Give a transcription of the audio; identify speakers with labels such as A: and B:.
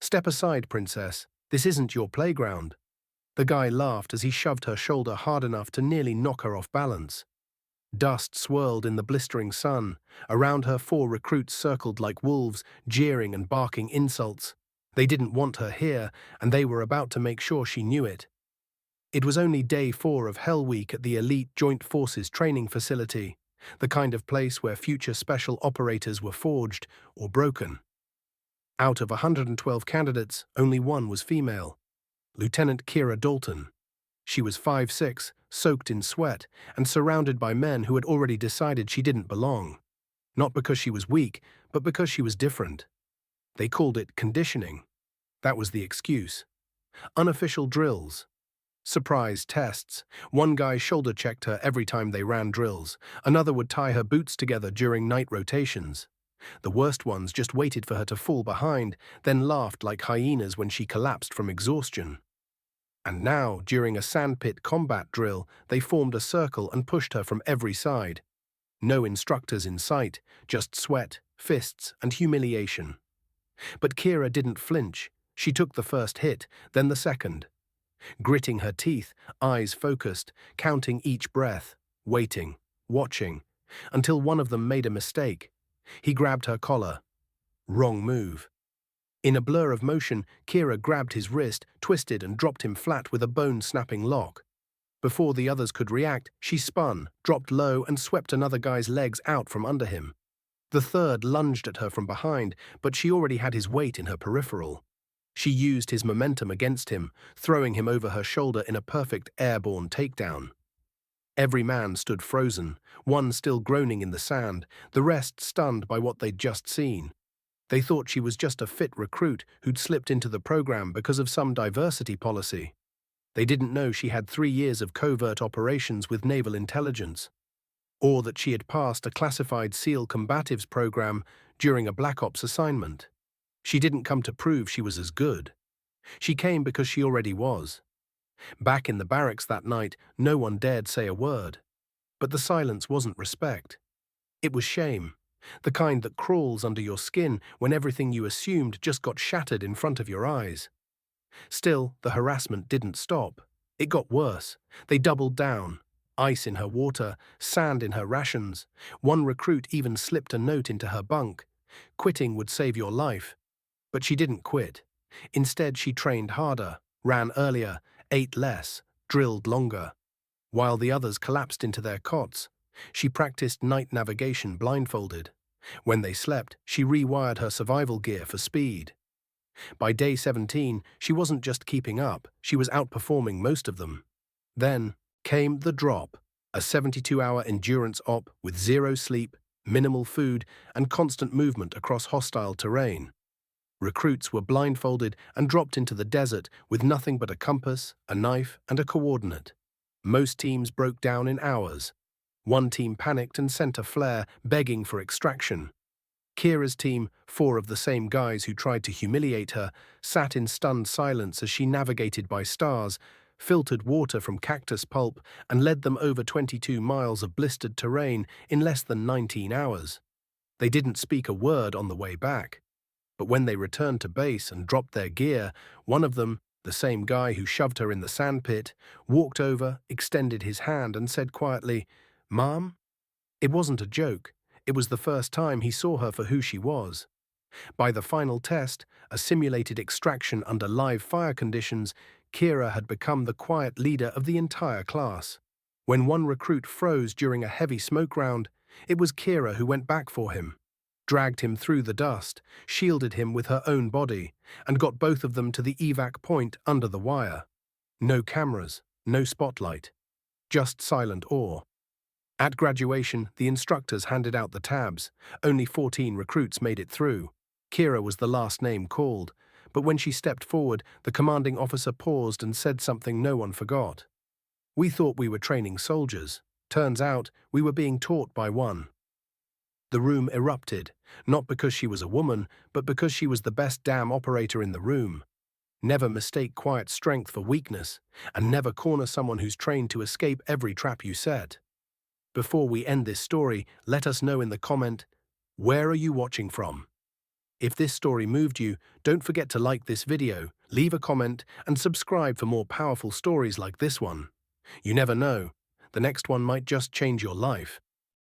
A: "Step aside, princess. This isn't your playground." The guy laughed as he shoved her shoulder hard enough to nearly knock her off balance. Dust swirled in the blistering sun. Around her, four recruits circled like wolves, jeering and barking insults. They didn't want her here, and they were about to make sure she knew it. It was only day 4 of Hell Week at the elite Joint Forces training facility, the kind of place where future special operators were forged or broken. Out of 112 candidates, only one was female, Lieutenant Kira Dalton. She was 5'6", soaked in sweat, and surrounded by men who had already decided she didn't belong. Not because she was weak, but because she was different. They called it conditioning. That was the excuse. Unofficial drills. Surprise tests. One guy shoulder-checked her every time they ran drills. Another would tie her boots together during night rotations. The worst ones just waited for her to fall behind, then laughed like hyenas when she collapsed from exhaustion. And now, during a sandpit combat drill, they formed a circle and pushed her from every side. No instructors in sight, just sweat, fists, and humiliation. But Kira didn't flinch. She took the first hit, then the second. Gritting her teeth, eyes focused, counting each breath, waiting, watching, until one of them made a mistake. He grabbed her collar. Wrong move. In a blur of motion, Kira grabbed his wrist, twisted and dropped him flat with a bone-snapping lock. Before the others could react, she spun, dropped low and swept another guy's legs out from under him. The third lunged at her from behind, but she already had his weight in her peripheral. She used his momentum against him, throwing him over her shoulder in a perfect airborne takedown. Every man stood frozen, one still groaning in the sand, the rest stunned by what they'd just seen. They thought she was just a fit recruit who'd slipped into the program because of some diversity policy. They didn't know she had 3 years of covert operations with naval intelligence, or that she had passed a classified SEAL combatives program during a Black Ops assignment. She didn't come to prove she was as good. She came because she already was. Back in the barracks that night, no one dared say a word. But the silence wasn't respect. It was shame, the kind that crawls under your skin when everything you assumed just got shattered in front of your eyes. Still, the harassment didn't stop. It got worse. They doubled down. Ice in her water, sand in her rations. One recruit even slipped a note into her bunk. Quitting would save your life. But she didn't quit. Instead, she trained harder, ran earlier, ate less, drilled longer. While the others collapsed into their cots, she practiced night navigation blindfolded. When they slept, she rewired her survival gear for speed. By day 17, she wasn't just keeping up, she was outperforming most of them. Then came the drop, a 72-hour endurance op with 0 sleep, minimal food, and constant movement across hostile terrain. Recruits were blindfolded and dropped into the desert with nothing but a compass, a knife, and a coordinate. Most teams broke down in hours. One team panicked and sent a flare, begging for extraction. Kira's team, 4 of the same guys who tried to humiliate her, sat in stunned silence as she navigated by stars, filtered water from cactus pulp, and led them over 22 miles of blistered terrain in less than 19 hours. They didn't speak a word on the way back. But when they returned to base and dropped their gear, one of them, the same guy who shoved her in the sandpit, walked over, extended his hand and said quietly, "Mom?" It wasn't a joke. It was the first time he saw her for who she was. By the final test, a simulated extraction under live fire conditions, Kira had become the quiet leader of the entire class. When one recruit froze during a heavy smoke round, it was Kira who went back for him, dragged him through the dust, shielded him with her own body, and got both of them to the evac point under the wire. No cameras, no spotlight, just silent awe. At graduation, the instructors handed out the tabs. Only 14 recruits made it through. Kira was the last name called, but when she stepped forward, the commanding officer paused and said something no one forgot. "We thought we were training soldiers. Turns out, we were being taught by one." The room erupted, not because she was a woman, but because she was the best damn operator in the room. Never mistake quiet strength for weakness, and never corner someone who's trained to escape every trap you set. Before we end this story, let us know in the comment, where are you watching from? If this story moved you, don't forget to like this video, leave a comment, and subscribe for more powerful stories like this one. You never know, the next one might just change your life.